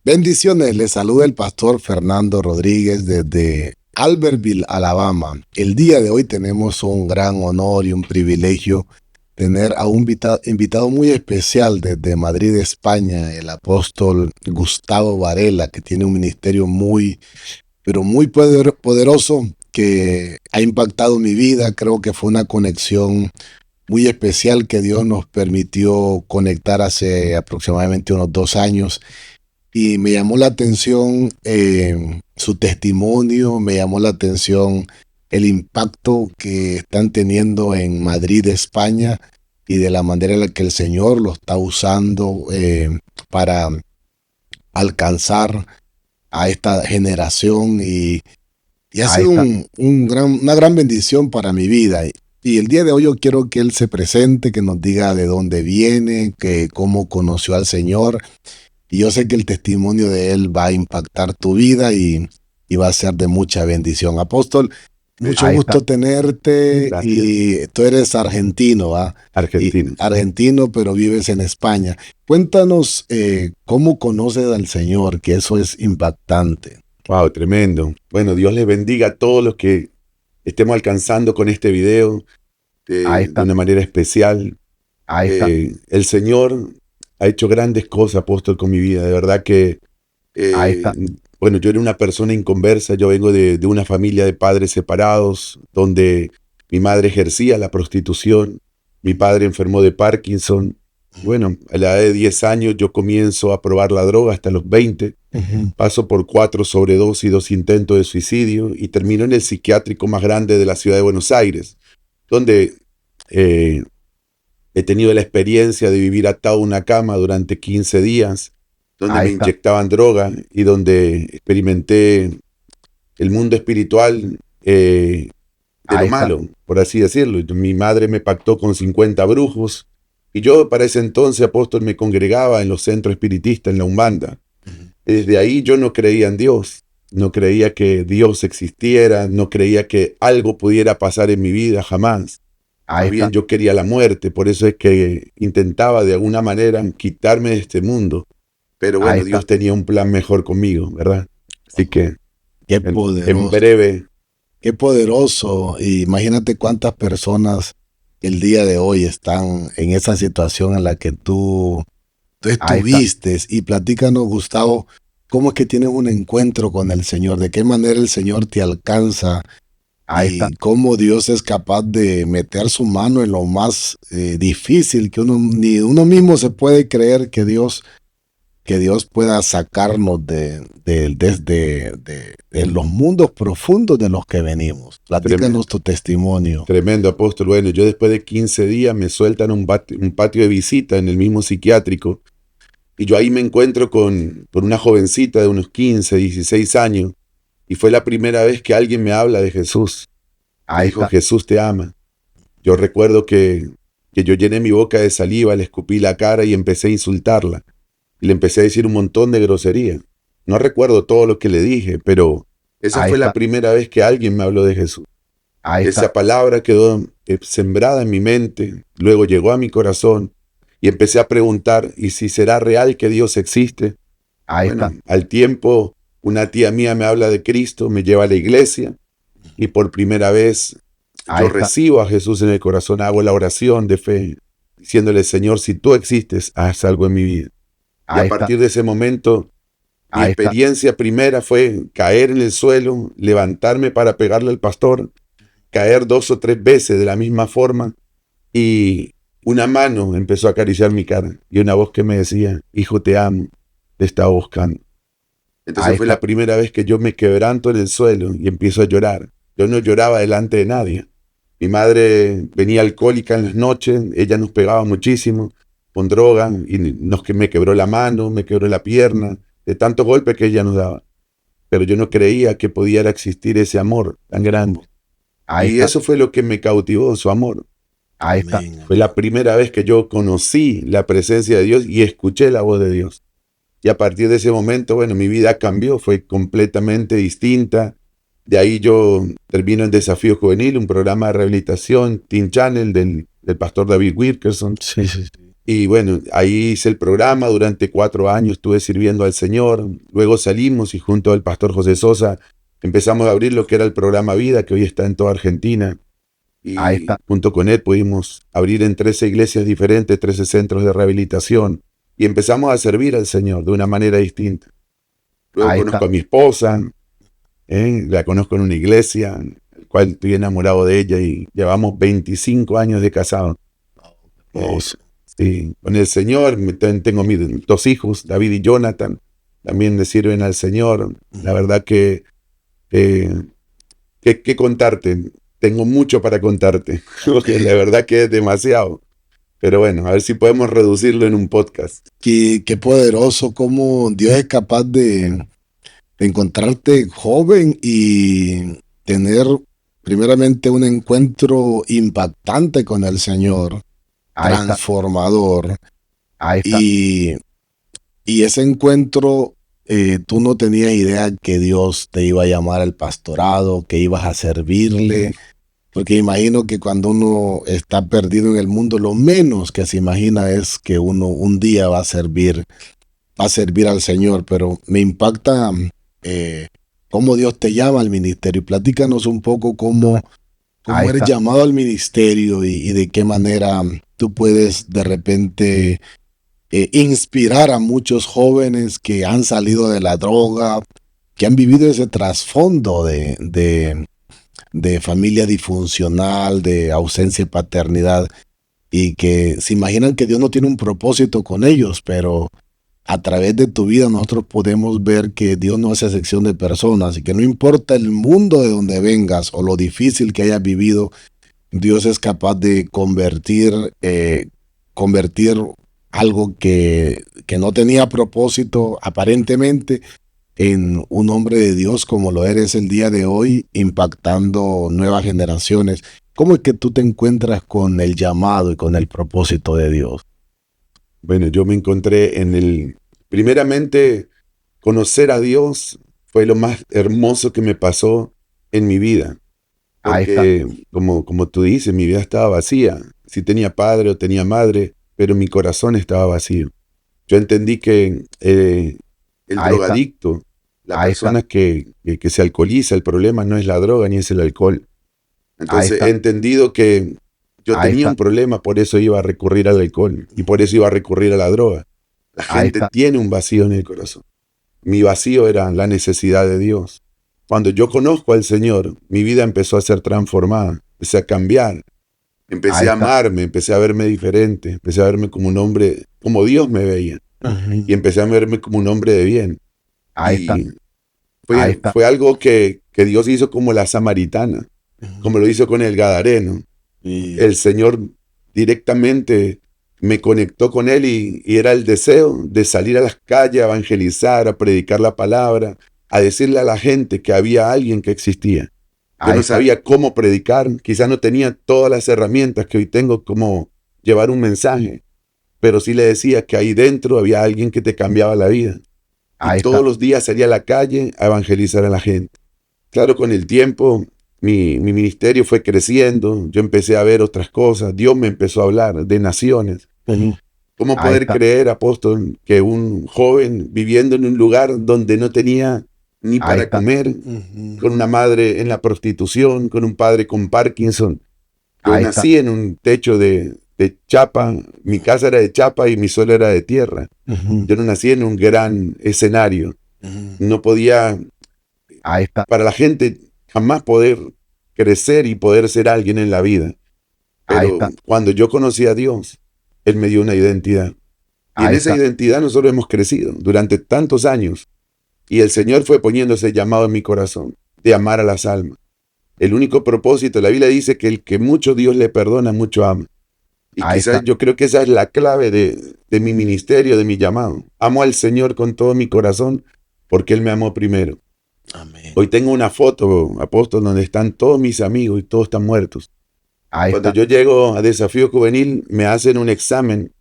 Bendiciones, les saluda el pastor Fernando Rodríguez desde Albertville, Alabama. El día de hoy tenemos un gran honor y un privilegio tener a un invitado muy especial desde Madrid, España, el apóstol Gustavo Varela, que tiene un ministerio muy, pero muy poderoso que ha impactado mi vida. Creo que fue una conexión muy especial que Dios nos permitió conectar hace aproximadamente unos 2 años. Y me llamó la atención su testimonio, me llamó la atención el impacto que están teniendo en Madrid, España, y de la manera en la que el Señor lo está usando para alcanzar a esta generación. Y ha Ahí sido está. una gran bendición para mi vida. Y el día de hoy yo quiero que Él se presente, que nos diga de dónde viene, que cómo conoció al Señor. Y yo sé que el testimonio de él va a impactar tu vida y va a ser de mucha bendición. Apóstol, mucho Ahí gusto está. tenerte Gracias. y tú eres argentino, ¿va? Y Argentina. argentino, pero vives en España. Cuéntanos cómo conoces al Señor, que eso es impactante. Wow, tremendo. Bueno, Dios les bendiga a todos los que estemos alcanzando con este video Ahí de está, una manera especial. ahí está, El Señor ha hecho grandes cosas, apóstol, con mi vida. De verdad que, ahí eh, está, bueno, yo era una persona inconversa. Yo vengo de una familia de padres separados, donde mi madre ejercía la prostitución, mi padre enfermó de Parkinson. Bueno, a la edad de 10 años yo comienzo a probar la droga hasta los 20. ujú, Paso por 4 sobredosis y 2 intentos de suicidio y termino en el psiquiátrico más grande de la ciudad de Buenos Aires, donde eh, he tenido la experiencia de vivir atado a una cama durante 15 días, donde ahí me está, inyectaban droga y donde experimenté el mundo espiritual de ahí lo está, malo, por así decirlo. Mi madre me pactó con 50 brujos y yo para ese entonces, apóstol, me congregaba en los centros espiritistas, en la Umbanda. ujú, Desde ahí yo no creía en Dios, no creía que Dios existiera, no creía que algo pudiera pasar en mi vida, jamás. ahí Más bien está. yo quería la muerte, por eso es que intentaba de alguna manera quitarme de este mundo. Pero Ahí bueno, está. Dios tenía un plan mejor conmigo, ¿verdad? Así que Qué en poderoso. breve, Qué poderoso. Y imagínate cuántas personas el día de hoy están en esa situación en la que tú ahí está, estuviste. Y platícanos, Gustavo, cómo es que tienes un encuentro con el Señor, de qué manera el Señor te alcanza ahí está. y cómo Dios es capaz de meter su mano en lo más difícil, que ni uno mismo se puede creer que Dios pueda sacarnos de los mundos profundos de los que venimos. Tremendo, Platícanos tu testimonio. tremendo apóstol. Bueno, yo después de 15 días me sueltan un patio de visita en el mismo psiquiátrico. Y yo ahí me encuentro con una jovencita de unos 15, 16 años. Y fue la primera vez que alguien me habla de Jesús. Me Ahí dijo, está, Jesús te ama. Yo recuerdo que yo llené mi boca de saliva, le escupí la cara y empecé a insultarla. Y le empecé a decir un montón de grosería. No recuerdo todo lo que le dije, pero esa ahí fue la está, primera vez que alguien me habló de Jesús. ahí está, Esa palabra quedó sembrada en mi mente, luego llegó a mi corazón y empecé a preguntar, ¿y si será real que Dios existe? ahí Bueno, está, al tiempo, una tía mía me habla de Cristo, me lleva a la iglesia y por primera vez ahí yo está, recibo a Jesús en el corazón, hago la oración de fe, diciéndole, Señor, si tú existes, haz algo en mi vida. Y a ahí está, partir de ese momento, mi ahí está, experiencia primera fue caer en el suelo, levantarme para pegarle al pastor, caer 2 o 3 veces de la misma forma y una mano empezó a acariciar mi cara y una voz que me decía, hijo, te amo, te estaba buscando. ahí Entonces fue está, la primera vez que yo me quebranto en el suelo y empiezo a llorar. Yo no lloraba delante de nadie. Mi madre venía alcohólica en las noches, ella nos pegaba muchísimo con droga y me quebró la mano, me quebró la pierna, de tantos golpes que ella nos daba. Pero yo no creía que pudiera existir ese amor tan grande. ahí Y está, eso fue lo que me cautivó, su amor. ahí está. Fue la primera vez que yo conocí la presencia de Dios y escuché la voz de Dios. Y a partir de ese momento, bueno, mi vida cambió, fue completamente distinta. De ahí yo termino en Desafío Juvenil, un programa de rehabilitación, Teen Channel, del pastor David Wilkerson. Sí, sí, sí. Y bueno, ahí hice el programa, durante 4 años estuve sirviendo al Señor, luego salimos y junto al pastor José Sosa empezamos a abrir lo que era el programa Vida, que hoy está en toda Argentina. Ahí Y está, junto con él pudimos abrir en 13 iglesias diferentes, 13 centros de rehabilitación. Y empezamos a servir al Señor de una manera distinta. Luego ahí está. conozco a mi esposa, la conozco en una iglesia, el cual estoy enamorado de ella y llevamos 25 años de casado. Eh, Hermoso. sí, con el Señor, tengo mis 2 hijos, David y Jonathan, también le sirven al Señor. La verdad que, eh, que contarte, tengo mucho para contarte, porque la verdad que es demasiado. Pero bueno, a ver si podemos reducirlo en un podcast. Qué poderoso cómo Dios es capaz de encontrarte joven y tener primeramente un encuentro impactante con el Señor, Ahí está, transformador, ahí está. y, y ese encuentro, tú no tenías idea que Dios te iba a llamar al pastorado, que ibas a servirle, porque imagino que cuando uno está perdido en el mundo, lo menos que se imagina es que uno un día va a servir al Señor, pero me impacta eh, cómo Dios te llama al ministerio. Platícanos un poco cómo Ahí eres está. llamado al ministerio y de qué manera tú puedes de repente inspirar a muchos jóvenes que han salido de la droga, que han vivido ese trasfondo de familia disfuncional, de ausencia de paternidad, y que se imaginan que Dios no tiene un propósito con ellos, pero a través de tu vida nosotros podemos ver que Dios no hace excepción de personas y que no importa el mundo de donde vengas o lo difícil que hayas vivido, Dios es capaz de convertir algo que no tenía propósito aparentemente en un hombre de Dios como lo eres el día de hoy, impactando nuevas generaciones. ¿Cómo es que tú te encuentras con el llamado y con el propósito de Dios? Bueno, yo me encontré primeramente, conocer a Dios fue lo más hermoso que me pasó en mi vida. Ahí está. Porque, como tú dices, mi vida estaba vacía. Sí tenía padre o tenía madre, pero mi corazón estaba vacío. Yo entendí que el Ahí está. drogadicto, la Ahí está. persona que se alcoholiza, el problema no es la droga ni es el alcohol. Ahí Entonces está. he entendido que yo Ahí tenía está. un problema, por eso iba a recurrir al alcohol y por eso iba a recurrir a la droga. La Ahí gente está. tiene un vacío en el corazón. Mi vacío era la necesidad de Dios. Cuando yo conozco al Señor, mi vida empezó a ser transformada, empecé a cambiar, Ahí empecé a está. amarme, empecé a verme diferente, empecé a verme como un hombre, como Dios me veía, y empecé a verme como un hombre de bien. Ahí está. Y Ahí fue, está. fue algo que Dios hizo como la samaritana, como lo hizo con el Gadareno. Y El Señor directamente me conectó con Él y era el deseo de salir a las calles, a evangelizar, a predicar la palabra, a decirle a la gente que había alguien que existía. Yo Ahí no está. sabía cómo predicar, quizás no tenía todas las herramientas que hoy tengo como llevar un mensaje, pero sí le decía que ahí dentro había alguien que te cambiaba la vida. Y Ahí todos está. los días salía a la calle a evangelizar a la gente. Claro, con el tiempo mi ministerio fue creciendo, yo empecé a ver otras cosas, Dios me empezó a hablar de naciones. ¿Cómo Ahí poder está. creer, apóstol, que un joven viviendo en un lugar donde no tenía ni Ahí para está. comer, con una madre en la prostitución, con un padre con Parkinson? Yo Ahí está. nací en un techo de chapa, mi casa era de chapa y mi suelo era de tierra. Yo no nací en un gran escenario, no podía, Ahí está. para la gente, jamás poder crecer y poder ser alguien en la vida. Ahí Pero está. cuando yo conocí a Dios, Él me dio una identidad. Y en Ahí esa está. identidad nosotros hemos crecido durante tantos años. Y el Señor fue poniendo ese llamado en mi corazón, de amar a las almas. El único propósito, la Biblia dice que el que mucho Dios le perdona, mucho ama. Y Ahí quizás está. yo creo que esa es la clave de mi ministerio, de mi llamado. Amo al Señor con todo mi corazón porque Él me amó primero. amén. Hoy tengo una foto, apóstol, donde están todos mis amigos y todos están muertos. Ahí Cuando está. yo llego a Desafío Juvenil, me hacen un examen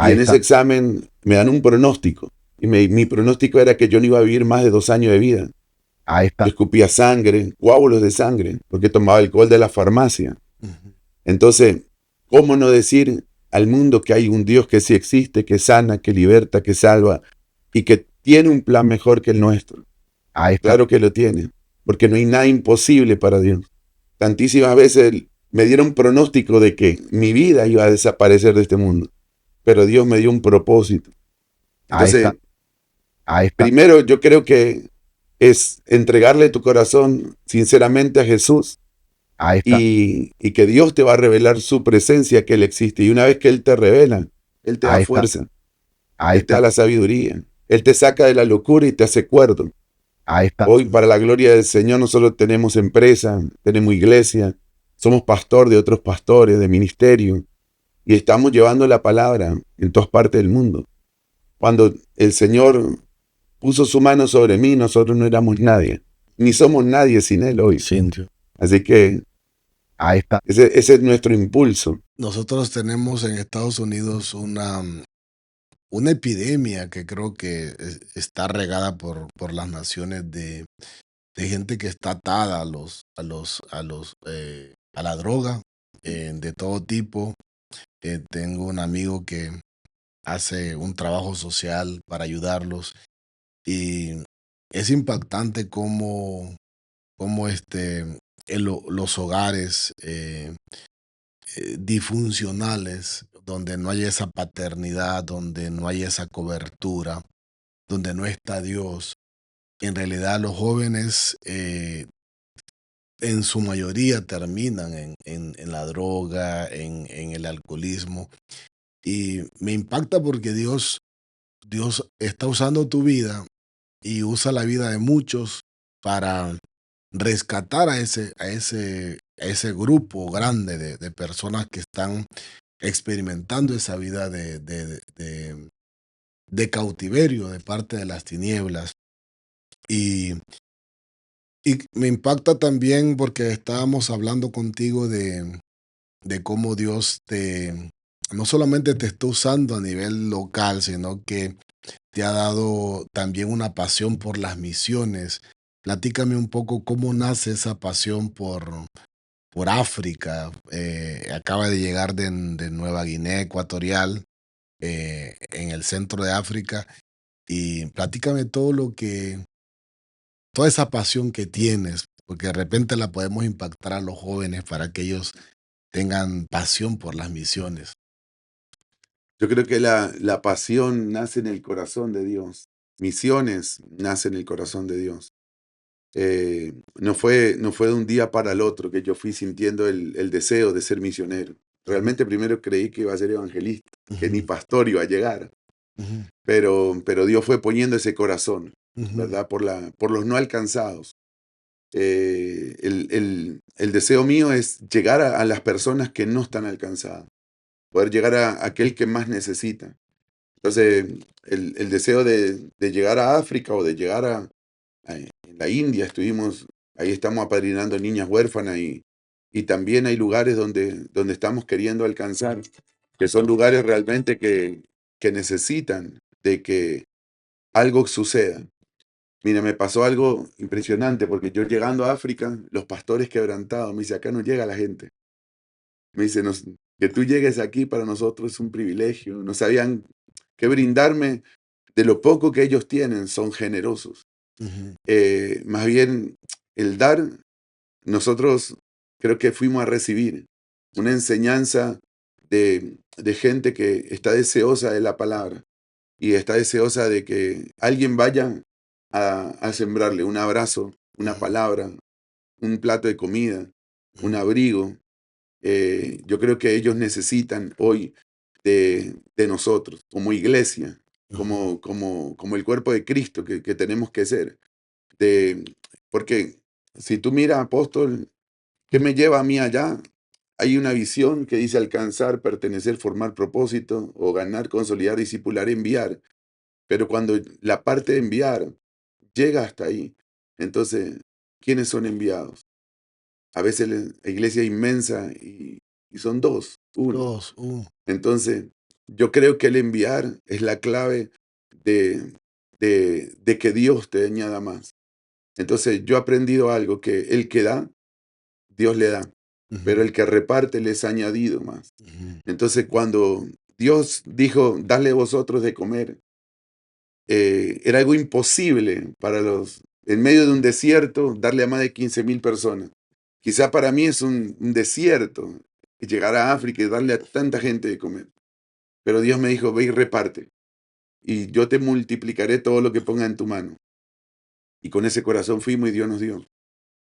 y Ahí en ese está. examen me dan un pronóstico. Y mi pronóstico era que yo no iba a vivir más de 2 años de vida. Ahí Yo está. escupía sangre, coágulos de sangre, porque tomaba alcohol de la farmacia. Entonces, ¿cómo no decir al mundo que hay un Dios que sí existe, que sana, que liberta, que salva y que tiene un plan mejor que el nuestro. Ahí está. Claro que lo tiene, porque no hay nada imposible para Dios. Tantísimas veces me dieron pronóstico de que mi vida iba a desaparecer de este mundo, pero Dios me dio un propósito. Ahí está. Entonces, Ahí está. primero yo creo que es entregarle tu corazón sinceramente a Jesús Ahí está. y que Dios te va a revelar su presencia, que Él existe. Y una vez que Él te revela, Él te da Ahí está. fuerza, Ahí Él te da está. la sabiduría, Él te saca de la locura y te hace cuerdo. Ahí está. Hoy, para la gloria del Señor, nosotros tenemos empresa, tenemos iglesia, somos pastor de otros pastores, de ministerio, y estamos llevando la palabra en todas partes del mundo. Cuando el Señor puso su mano sobre mí, nosotros no éramos nadie, ni somos nadie sin Él hoy. Sin Dios. Así que Ahí está. ese es nuestro impulso. Nosotros tenemos en Estados Unidos una epidemia que creo que está regada por las naciones de gente que está atada a la droga de todo tipo. Tengo un amigo que hace un trabajo social para ayudarlos y es impactante cómo los hogares disfuncionales, donde no hay esa paternidad, donde no hay esa cobertura, donde no está Dios, en realidad los jóvenes en su mayoría terminan en la droga, en el alcoholismo. Y me impacta porque Dios está usando tu vida y usa la vida de muchos para rescatar a ese grupo grande de personas que están experimentando esa vida de cautiverio de parte de las tinieblas. Y, y me impacta también porque estábamos hablando contigo de cómo Dios no solamente te está usando a nivel local, sino que te ha dado también una pasión por las misiones. Platícame un poco cómo nace esa pasión por África. Acaba de llegar de Nueva Guinea Ecuatorial, en el centro de África, y platícame toda esa pasión que tienes, porque de repente la podemos impactar a los jóvenes para que ellos tengan pasión por las misiones. Yo creo que la pasión nace en el corazón de Dios. Misiones nacen en el corazón de Dios. No fue de un día para el otro que yo fui sintiendo el deseo de ser misionero. Realmente primero creí que iba a ser evangelista, que ni Ujú, pastor iba a llegar, ujú, pero Dios fue poniendo ese corazón, ujú, ¿verdad? Por los no alcanzados. El deseo mío es llegar a las personas que no están alcanzadas, poder llegar a aquel que más necesita. Entonces, el deseo de llegar a África o de llegar en la India, ahí estamos apadrinando niñas huérfanas y también hay lugares donde estamos queriendo alcanzar, que son lugares realmente que necesitan de que algo suceda. Mira, me pasó algo impresionante porque yo llegando a África, los pastores quebrantados, me dice, acá no llega la gente. Me dice, que tú llegues aquí para nosotros es un privilegio. No sabían qué brindarme de lo poco que ellos tienen, son generosos. ujú, Más bien, el dar, nosotros creo que fuimos a recibir una enseñanza de gente que está deseosa de la palabra y está deseosa de que alguien vaya a sembrarle un abrazo, una ujú, palabra, un plato de comida, un ujú, abrigo. Yo creo que ellos necesitan hoy de nosotros, como iglesia, ujú, como el cuerpo de Cristo que tenemos que ser. De, porque si tú miras, apóstol, ¿qué me lleva a mí allá? Hay una visión que dice alcanzar, pertenecer, formar propósito, o ganar, consolidar, discipular, enviar. Pero cuando la parte de enviar llega hasta ahí, entonces, ¿quiénes son enviados? A veces la iglesia es inmensa y son dos, uno. Dos, Entonces, yo creo que el enviar es la clave de, de que Dios te añada más. Entonces, yo he aprendido algo, que el que da, Dios le da. pero el que reparte les ha añadido más. Entonces, cuando Dios dijo, dale vosotros de comer, era algo imposible para en medio de un desierto, darle a más de 15.000 personas. Quizá para mí es un desierto llegar a África y darle a tanta gente de comer. Pero Dios me dijo, ve y reparte, y yo te multiplicaré todo lo que ponga en tu mano. Y con ese corazón fuimos y Dios nos dio.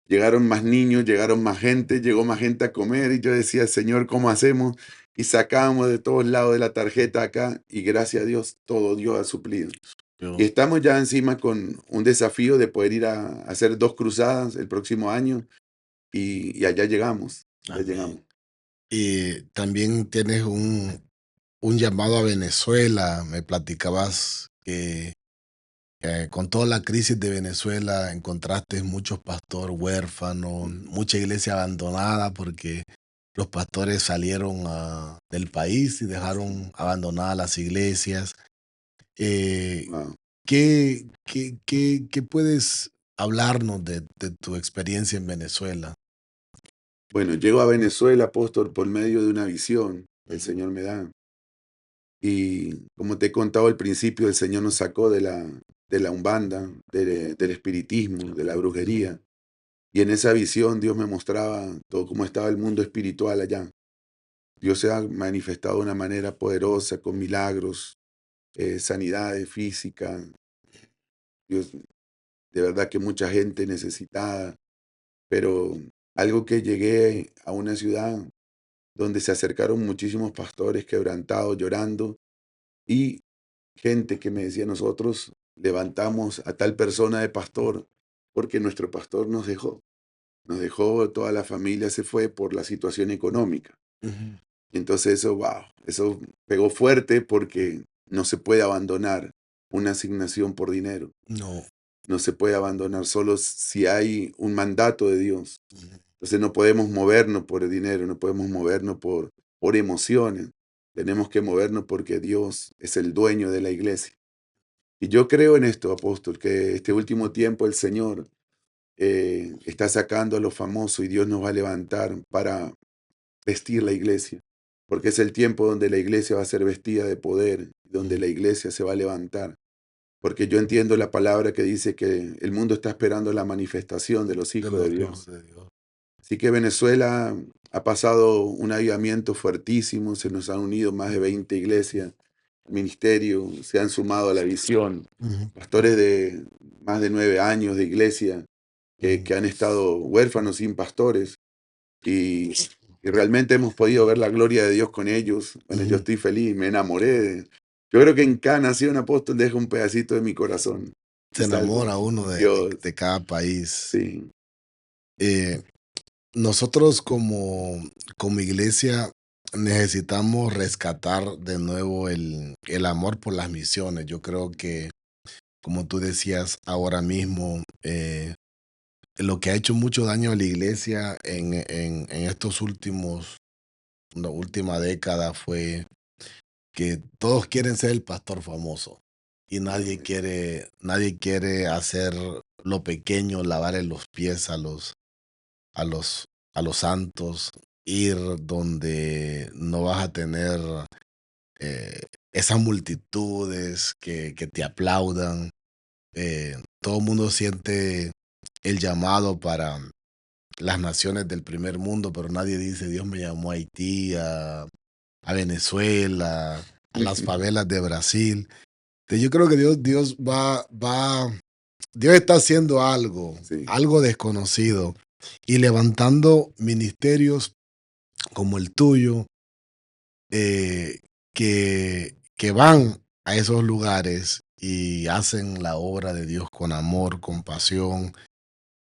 Llegaron más niños, llegaron más gente, llegó más gente a comer y yo decía, Señor, ¿cómo hacemos? Y sacábamos de todos lados de la tarjeta acá y gracias a Dios todo Dios ha suplido. Y estamos ya encima con un desafío de poder ir a hacer 2 cruzadas el próximo año y allá llegamos. Allá llegamos. Y también tienes un llamado a Venezuela. Me platicabas que con toda la crisis de Venezuela encontraste muchos pastores huérfanos, mucha iglesia abandonada porque los pastores salieron del país y dejaron abandonadas las iglesias. Wow. ¿Qué puedes hablarnos de tu experiencia en Venezuela? Bueno, llego a Venezuela, apóstol, por medio de una visión que el Señor me da. Y como te he contado al principio, el Señor nos sacó de la umbanda, del espiritismo, de la brujería. Y en esa visión Dios me mostraba todo cómo estaba el mundo espiritual allá. Dios se ha manifestado de una manera poderosa, con milagros, sanidades físicas. Dios, de verdad que mucha gente necesitada. Pero algo que llegué a una ciudad donde se acercaron muchísimos pastores quebrantados, llorando, y gente que me decía, nosotros levantamos a tal persona de pastor porque nuestro pastor nos dejó, toda la familia se fue por la situación económica. Ujú. Y entonces eso, wow, eso pegó fuerte porque no se puede abandonar una asignación por dinero. No. No se puede abandonar solo si hay un mandato de Dios. Ujú. Entonces no podemos movernos por el dinero, no podemos movernos por emociones. Tenemos que movernos porque Dios es el dueño de la iglesia. Y yo creo en esto, apóstol, que este último tiempo el Señor está sacando a los famosos y Dios nos va a levantar para vestir la iglesia. Porque es el tiempo donde la iglesia va a ser vestida de poder, donde la iglesia se va a levantar. Porque yo entiendo la palabra que dice que el mundo está esperando la manifestación de los De hijos de los Dios. hijos de Dios. Así que Venezuela ha pasado un avivamiento fuertísimo, se nos han unido más de 20 iglesias, ministerios, se han sumado a la visión, Ujú. pastores de más de 9 años de iglesia que han estado huérfanos sin pastores y realmente hemos podido ver la gloria de Dios con ellos. Bueno, yo Ujú. estoy feliz, me enamoré. Yo creo que en cada nación apóstol deja un pedacito de mi corazón. Se Es algo, enamora uno Dios, de cada país. sí, Eh, Nosotros como iglesia necesitamos rescatar de nuevo el amor por las misiones. Yo creo que, como tú decías ahora mismo, lo que ha hecho mucho daño a la iglesia en estos la última década fue que todos quieren ser el pastor famoso y amén. nadie quiere hacer lo pequeño, lavarle los pies a los, a los santos, ir donde no vas a tener eh, esas multitudes que te aplaudan. Todo el mundo siente el llamado para las naciones del primer mundo, pero nadie dice, Dios me llamó a Haití, a Venezuela, a las favelas de Brasil. Entonces, yo creo que Dios está haciendo Sí, algo desconocido y levantando ministerios como el tuyo, que van a esos lugares y hacen la obra de Dios con amor, con pasión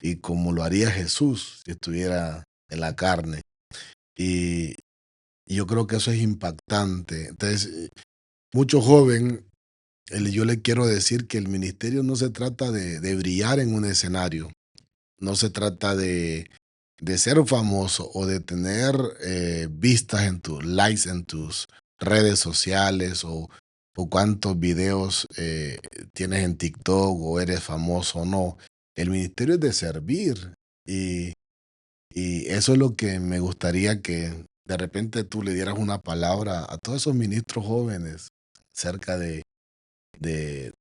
y como lo haría Jesús si estuviera en la carne. Y yo creo que eso es impactante. Entonces, mucho joven, yo le quiero decir que el ministerio no se trata de brillar en un escenario, no se trata de ser famoso o de tener vistas en tus likes en tus redes sociales o cuántos videos tienes en TikTok o eres famoso o no. El ministerio es de servir y, Y eso es lo que me gustaría que de repente tú le dieras una palabra a todos esos ministros jóvenes acerca de, de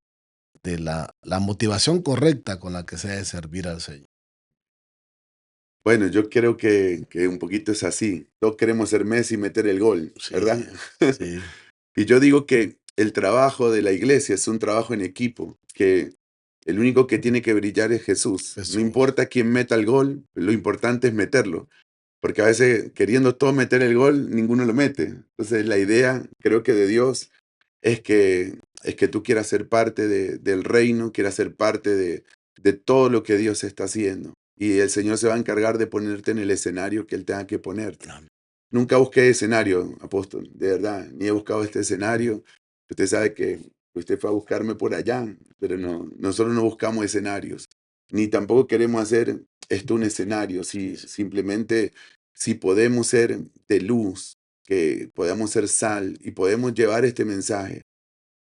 la motivación correcta con la que se debe servir al Señor. Bueno, yo creo que un poquito es así. Todos queremos ser Messi y meter el gol, ¿verdad? Sí, sí, Y yo digo que el trabajo de la iglesia es un trabajo en equipo, que el único que tiene que brillar es Jesús. No Jesús. importa quién meta el gol, lo importante es meterlo. Porque a veces queriendo todos meter el gol, ninguno lo mete. Entonces la idea, creo que de Dios, es que tú quieras ser parte del reino, quieras ser parte de todo lo que Dios está haciendo. Y el Señor se va a encargar de ponerte en el escenario que Él tenga que ponerte. Amén. Nunca busqué escenario, apóstol, de verdad, ni he buscado este escenario. Usted sabe que usted fue a buscarme por allá, pero no, nosotros no buscamos escenarios, ni tampoco queremos hacer esto un escenario, simplemente si podemos ser de luz, que podamos ser sal y podemos llevar este mensaje.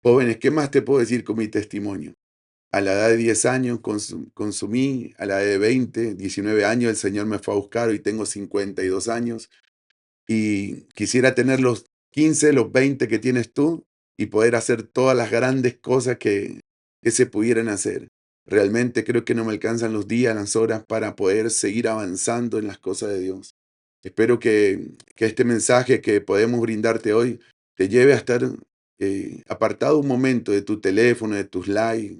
Jóvenes, ¿qué más te puedo decir con mi testimonio? A la edad de 10 años consumí, a la edad de 20, 19 años el Señor me fue a buscar, hoy tengo 52 años y quisiera tener los 15, los 20 que tienes tú y poder hacer todas las grandes cosas que se pudieran hacer. Realmente creo que no me alcanzan los días, las horas para poder seguir avanzando en las cosas de Dios. Espero que este mensaje que podemos brindarte hoy te lleve a estar apartado un momento de tu teléfono, de tus likes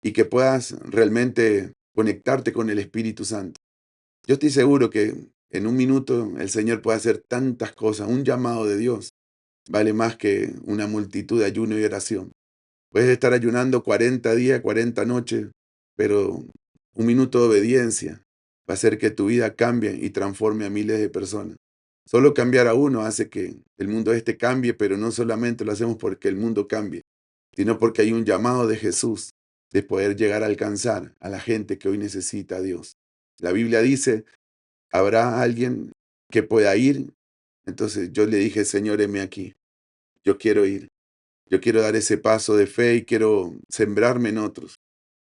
y que puedas realmente conectarte con el Espíritu Santo. Yo estoy seguro que en un minuto el Señor puede hacer tantas cosas. Un llamado de Dios vale más que una multitud de ayuno y oración. Puedes estar ayunando 40 días, 40 noches, pero un minuto de obediencia va a hacer que tu vida cambie y transforme a miles de personas. Solo cambiar a uno hace que el mundo este cambie, pero no solamente lo hacemos porque el mundo cambie, sino porque hay un llamado de Jesús de poder llegar a alcanzar a la gente que hoy necesita a Dios. La Biblia dice, ¿habrá alguien que pueda ir? Entonces yo le dije, Señor, heme aquí. Yo quiero ir. Yo quiero dar ese paso de fe y quiero sembrarme en otros.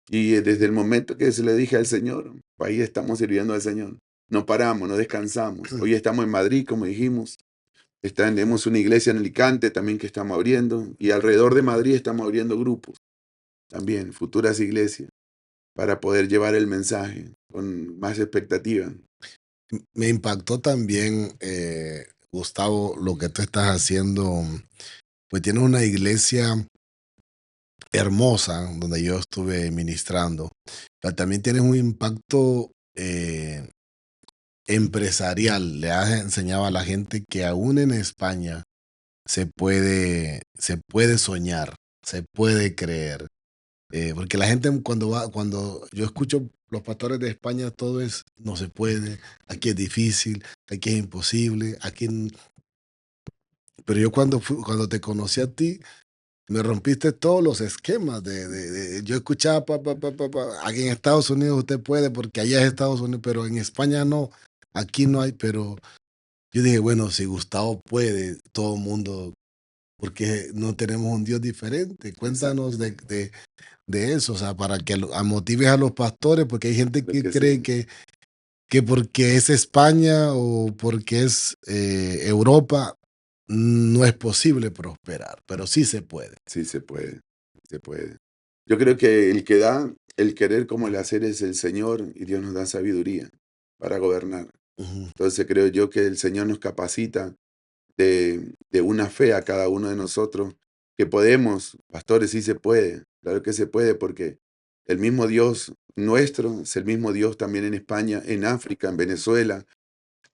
Y desde el momento que se le dije al Señor, ahí estamos sirviendo al Señor. No paramos, no descansamos. Hoy estamos en Madrid, como dijimos. Tenemos una iglesia en Alicante también que estamos abriendo. Y alrededor de Madrid estamos abriendo grupos. También, futuras iglesias, para poder llevar el mensaje con más expectativa. Me impactó también, Gustavo, lo que tú estás haciendo. Pues tienes una iglesia hermosa donde yo estuve ministrando, pero también tienes un impacto empresarial. Le has enseñado a la gente que aún en España se puede soñar, se puede creer. Porque la gente cuando yo escucho los pastores de España, todo es no se puede, aquí es difícil, aquí es imposible, pero yo cuando te conocí a ti, me rompiste todos los esquemas yo escuchaba aquí en Estados Unidos usted puede porque allá es Estados Unidos, pero en España no, aquí no hay, pero yo dije, bueno, si Gustavo puede, todo el mundo, porque no tenemos un Dios diferente. Cuéntanos de eso, o sea, para que motives a los pastores, porque hay gente Lo que que cree sí. que porque es España o porque es Europa, no es posible prosperar, pero sí se puede. Sí, se puede, se puede. Yo creo que el que da el querer como el hacer es el Señor y Dios nos da sabiduría para gobernar. Ujú, Entonces creo yo que el Señor nos capacita de una fe a cada uno de nosotros, que podemos, pastores, sí se puede, claro que se puede, porque el mismo Dios nuestro es el mismo Dios también en España, en África, en Venezuela,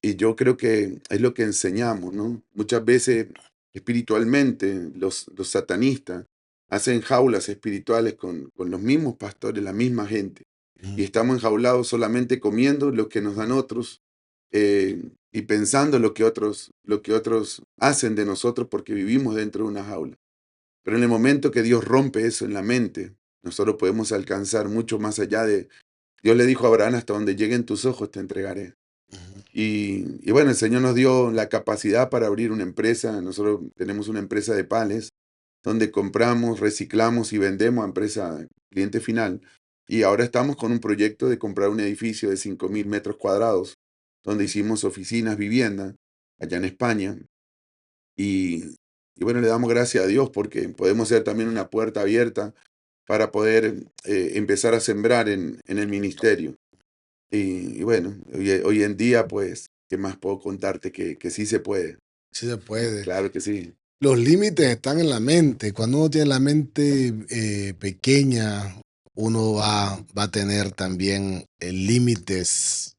y yo creo que es lo que enseñamos, ¿no? Muchas veces espiritualmente los satanistas hacen jaulas espirituales con los mismos pastores, la misma gente. ujú. Y estamos enjaulados solamente comiendo lo que nos dan otros y pensando lo que otros hacen de nosotros porque vivimos dentro de una jaula. Pero en el momento que Dios rompe eso en la mente, nosotros podemos alcanzar mucho más allá de... Dios le dijo a Abraham, hasta donde lleguen tus ojos te entregaré. Ujú. Y bueno, el Señor nos dio la capacidad para abrir una empresa. Nosotros tenemos una empresa de pales donde compramos, reciclamos y vendemos a empresa cliente final. Y ahora estamos con un proyecto de comprar un edificio de 5.000 metros cuadrados donde hicimos oficinas, vivienda, allá en España. Y bueno, le damos gracias a Dios porque podemos ser también una puerta abierta para poder empezar a sembrar en el ministerio. Y bueno, hoy en día, pues, ¿qué más puedo contarte? Que sí se puede. Sí se puede. Claro que sí. Los límites están en la mente. Cuando uno tiene la mente pequeña, uno va a tener también límites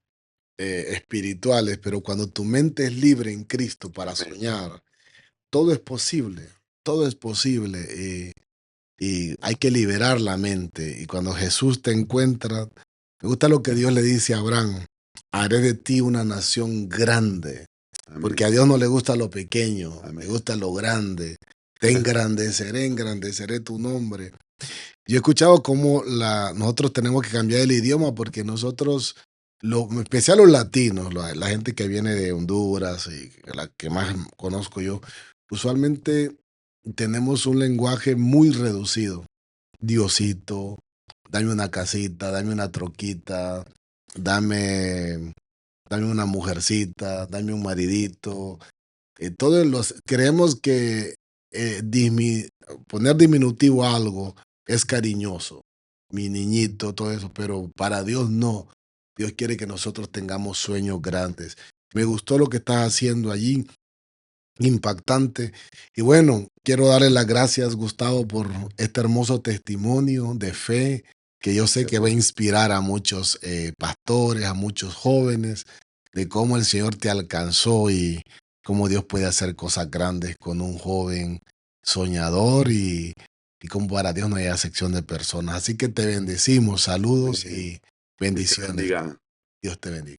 espirituales, pero cuando tu mente es libre en Cristo para Amén. soñar, todo es posible, todo es posible. Y hay que liberar la mente. Y cuando Jesús te encuentra, me gusta lo que Dios le dice a Abraham: haré de ti una nación grande. Amén. Porque a Dios no le gusta lo pequeño, le Amén. gusta lo grande. Te engrandeceré tu nombre. Yo he escuchado cómo nosotros tenemos que cambiar el idioma porque nosotros, en especial los latinos, la gente que viene de Honduras y la que más conozco yo, usualmente tenemos un lenguaje muy reducido. Diosito, dame una casita, dame una troquita, dame, dame una mujercita, dame un maridito. Todos creemos que poner diminutivo a algo es cariñoso, mi niñito, todo eso, pero para Dios no. Dios quiere que nosotros tengamos sueños grandes. Me gustó lo que estás haciendo allí, impactante. Y bueno, quiero darle las gracias, Gustavo, por este hermoso testimonio de fe que yo sé que va a inspirar a muchos pastores, a muchos jóvenes, de cómo el Señor te alcanzó y cómo Dios puede hacer cosas grandes con un joven soñador y cómo para Dios no hay acepción de personas. Así que te bendecimos, saludos y Dios te bendiciones. bendiga. Dios te bendiga.